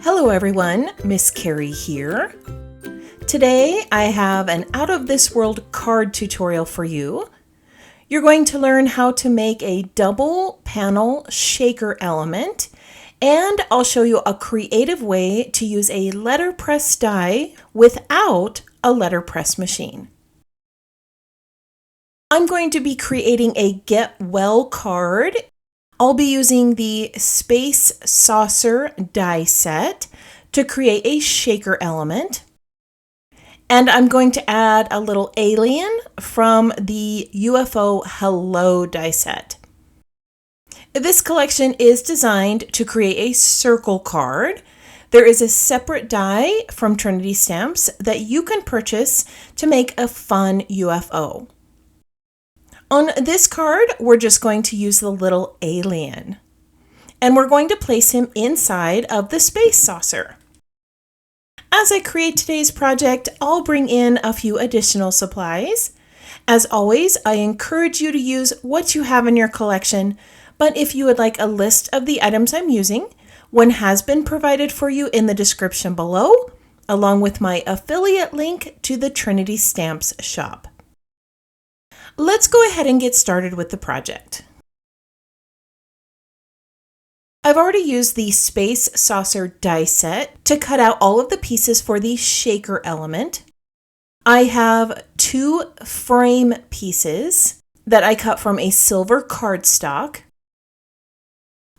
Hello everyone, Miss Carrie here. Today I have an out-of-this-world card tutorial for you. You're going to learn how to make a double panel shaker element, and I'll show you a creative way to use a letterpress die without a letterpress machine. I'm going to be creating a Get Well card. I'll be using the Space Saucer die set to create a shaker element. And I'm going to add a little alien from the UFO Hello die set. This collection is designed to create a circle card. There is a separate die from Trinity stamps that you can purchase to make a fun UFO. On this card, we're just going to use the little alien, and we're going to place him inside of the space saucer. As I create today's project, I'll bring in a few additional supplies. As always, I encourage you to use what you have in your collection, but if you would like a list of the items I'm using, one has been provided for you in the description below, along with my affiliate link to the Trinity Stamps shop. Let's go ahead and get started with the project. I've already used the Space Saucer die set to cut out all of the pieces for the shaker element. I have 2 frame pieces that I cut from a silver cardstock.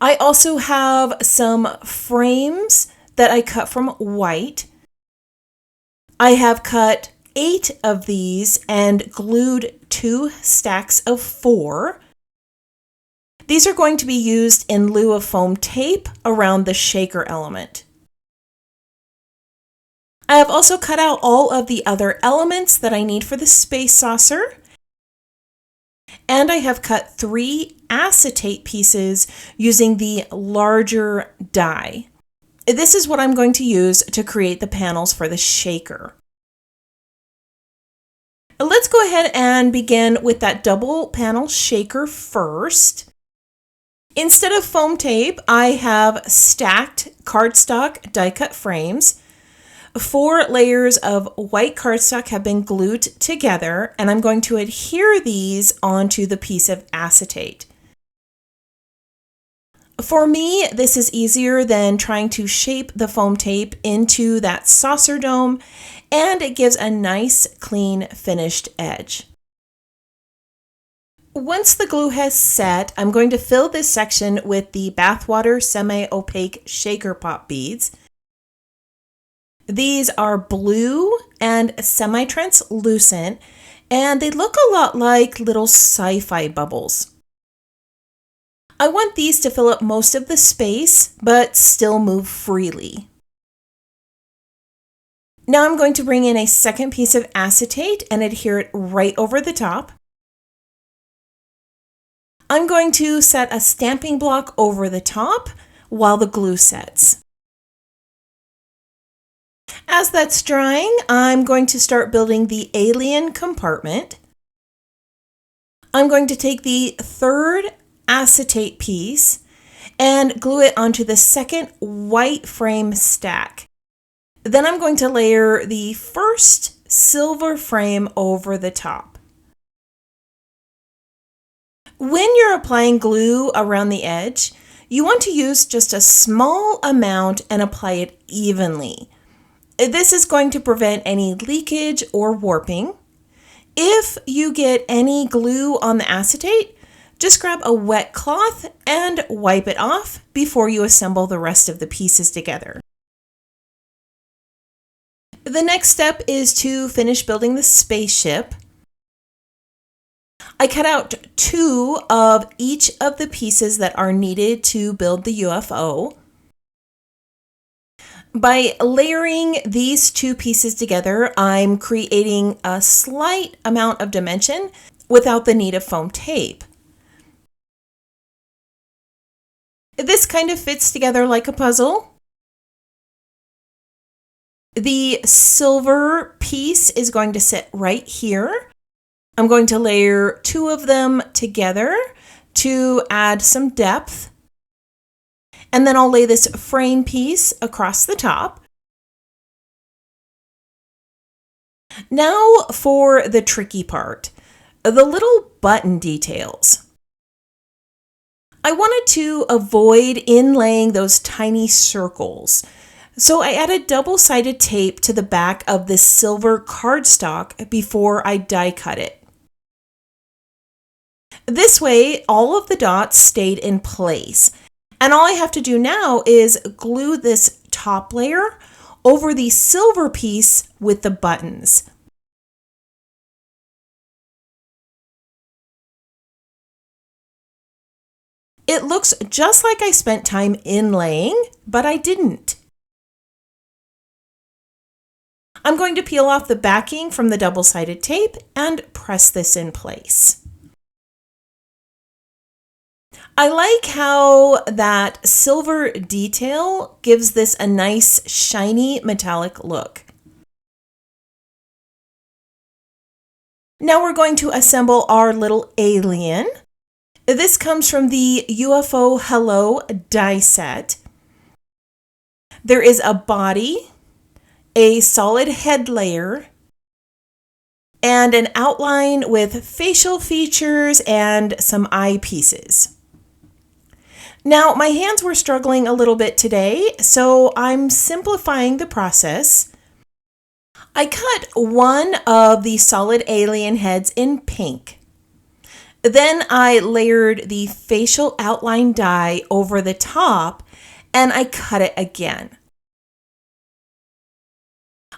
I also have some frames that I cut from white. I have cut 8 of these and glued 2 stacks of 4. These are going to be used in lieu of foam tape around the shaker element. I have also cut out all of the other elements that I need for the space saucer. And I have cut 3 acetate pieces using the larger die. This is what I'm going to use to create the panels for the shaker. Let's go ahead and begin with that double panel shaker first. Instead of foam tape, I have stacked cardstock die cut frames. 4 layers of white cardstock have been glued together, and I'm going to adhere these onto the piece of acetate. For me, this is easier than trying to shape the foam tape into that saucer dome, and it gives a nice, clean, finished edge. Once the glue has set, I'm going to fill this section with the bathwater semi-opaque shaker pop beads. These are blue and semi-translucent, and they look a lot like little sci-fi bubbles. I want these to fill up most of the space, but still move freely. Now I'm going to bring in a second piece of acetate and adhere it right over the top. I'm going to set a stamping block over the top while the glue sets. As that's drying, I'm going to start building the alien compartment. I'm going to take the 3rd acetate piece and glue it onto the second white frame stack. Then I'm going to layer the first silver frame over the top. When you're applying glue around the edge, you want to use just a small amount and apply it evenly. This is going to prevent any leakage or warping. If you get any glue on the acetate, just grab a wet cloth and wipe it off before you assemble the rest of the pieces together. The next step is to finish building the spaceship. I cut out 2 of each of the pieces that are needed to build the UFO. By layering these 2 pieces together, I'm creating a slight amount of dimension without the need of foam tape. This kind of fits together like a puzzle. The silver piece is going to sit right here. I'm going to layer 2 of them together to add some depth. And then I'll lay this frame piece across the top. Now for the tricky part, the little button details. I wanted to avoid inlaying those tiny circles, so I added double-sided tape to the back of this silver cardstock before I die cut it. This way, all of the dots stayed in place, and all I have to do now is glue this top layer over the silver piece with the buttons. It looks just like I spent time inlaying, but I didn't. I'm going to peel off the backing from the double-sided tape and press this in place. I like how that silver detail gives this a nice shiny metallic look. Now we're going to assemble our little alien. This comes from the UFO Hello die set. There is a body, a solid head layer, and an outline with facial features and some eye pieces. Now, my hands were struggling a little bit today, so I'm simplifying the process. I cut one of the solid alien heads in pink. Then I layered the facial outline die over the top, and I cut it again.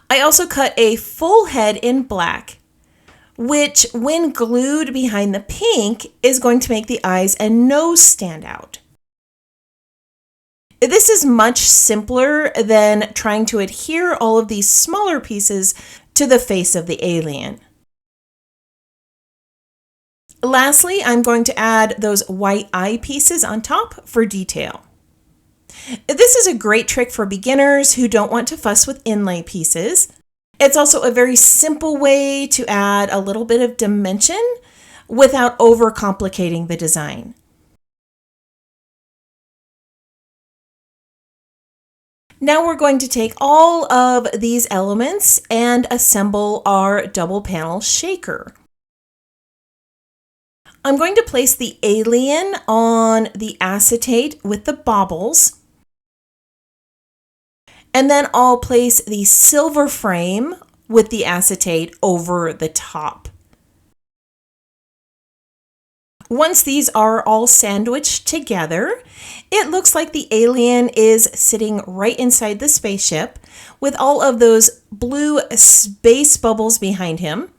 I also cut a full head in black, which, when glued behind the pink, is going to make the eyes and nose stand out. This is much simpler than trying to adhere all of these smaller pieces to the face of the alien. Lastly, I'm going to add those white eye pieces on top for detail. This is a great trick for beginners who don't want to fuss with inlay pieces. It's also a very simple way to add a little bit of dimension without overcomplicating the design. Now we're going to take all of these elements and assemble our double panel shaker. I'm going to place the alien on the acetate with the baubles, and then I'll place the silver frame with the acetate over the top. Once these are all sandwiched together, it looks like the alien is sitting right inside the spaceship with all of those blue space bubbles behind him,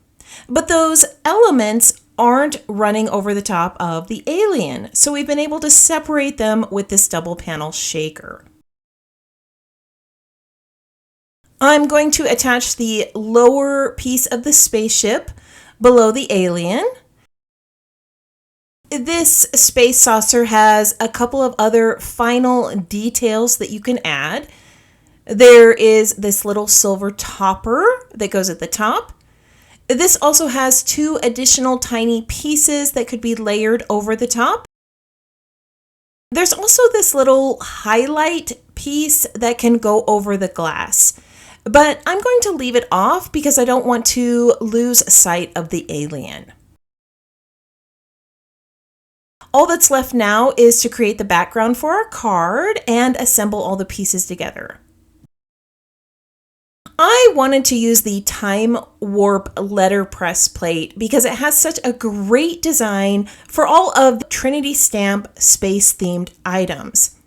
but those elements aren't running over the top of the alien, so we've been able to separate them with this double panel shaker. I'm going to attach the lower piece of the spaceship below the alien. This space saucer has a couple of other final details that you can add. There is this little silver topper that goes at the top. This also has 2 additional tiny pieces that could be layered over the top. There's also this little highlight piece that can go over the glass, but I'm going to leave it off because I don't want to lose sight of the alien. All that's left now is to create the background for our card and assemble all the pieces together. I wanted to use the Time Warp Letterpress Plate because it has such a great design for all of the Trinity stamp space-themed items.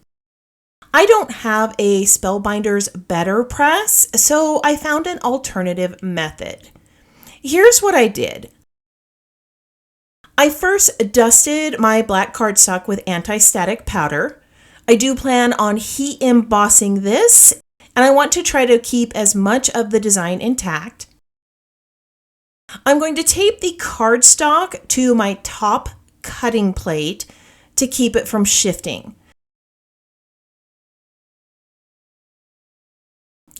I don't have a Spellbinder's BetterPress, so I found an alternative method. Here's what I did. I first dusted my black cardstock with anti-static powder. I do plan on heat embossing this, and I want to try to keep as much of the design intact. I'm going to tape the cardstock to my top cutting plate to keep it from shifting.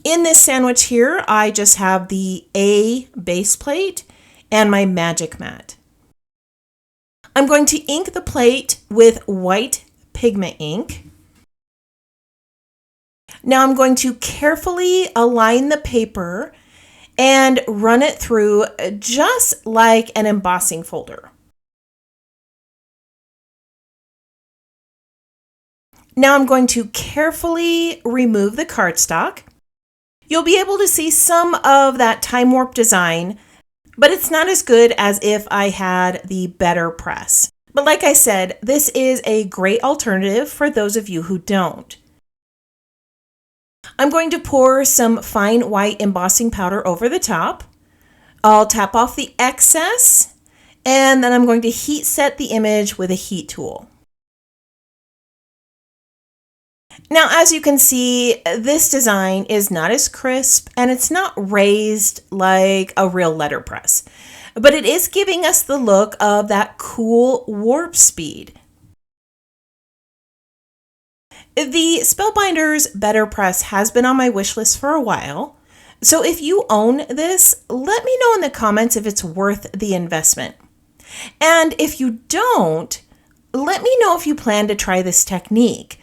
In this sandwich here, I just have the A base plate and my magic mat. I'm going to ink the plate with white pigment ink. Now I'm going to carefully align the paper and run it through just like an embossing folder. Now I'm going to carefully remove the cardstock. You'll be able to see some of that time warp design, but it's not as good as if I had the BetterPress. But like I said, this is a great alternative for those of you who don't. I'm going to pour some fine white embossing powder over the top. I'll tap off the excess, and then I'm going to heat set the image with a heat tool. Now, as you can see, this design is not as crisp and it's not raised like a real letterpress, but it is giving us the look of that cool warp speed. The Spellbinders BetterPress has been on my wish list for a while, so if you own this, let me know in the comments if it's worth the investment. And if you don't, let me know if you plan to try this technique.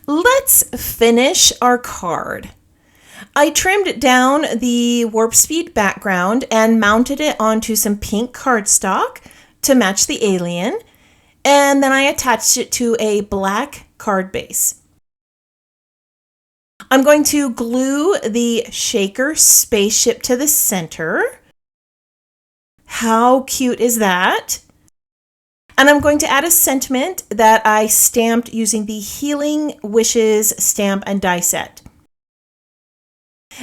Let's finish our card. I trimmed down the Warp Speed background and mounted it onto some pink cardstock to match the alien, and then I attached it to a black card base. I'm going to glue the shaker spaceship to the center. How cute is that? And I'm going to add a sentiment that I stamped using the Healing Wishes stamp and die set.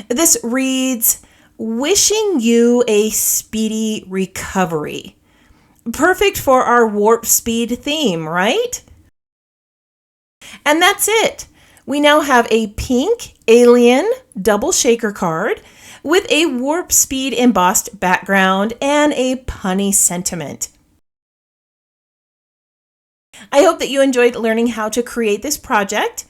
This reads, "Wishing you a speedy recovery." Perfect for our Warp Speed theme, right? And that's it. We now have a pink alien double shaker card with a Warp Speed embossed background and a punny sentiment. I hope that you enjoyed learning how to create this project.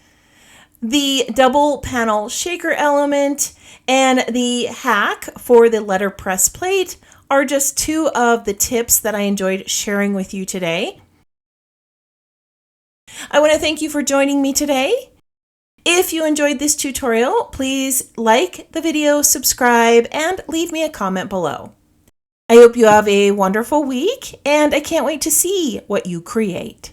The double panel shaker element and the hack for the letterpress plate are just two of the tips that I enjoyed sharing with you today. I want to thank you for joining me today. If you enjoyed this tutorial, please like the video, subscribe, and leave me a comment below. I hope you have a wonderful week, and I can't wait to see what you create.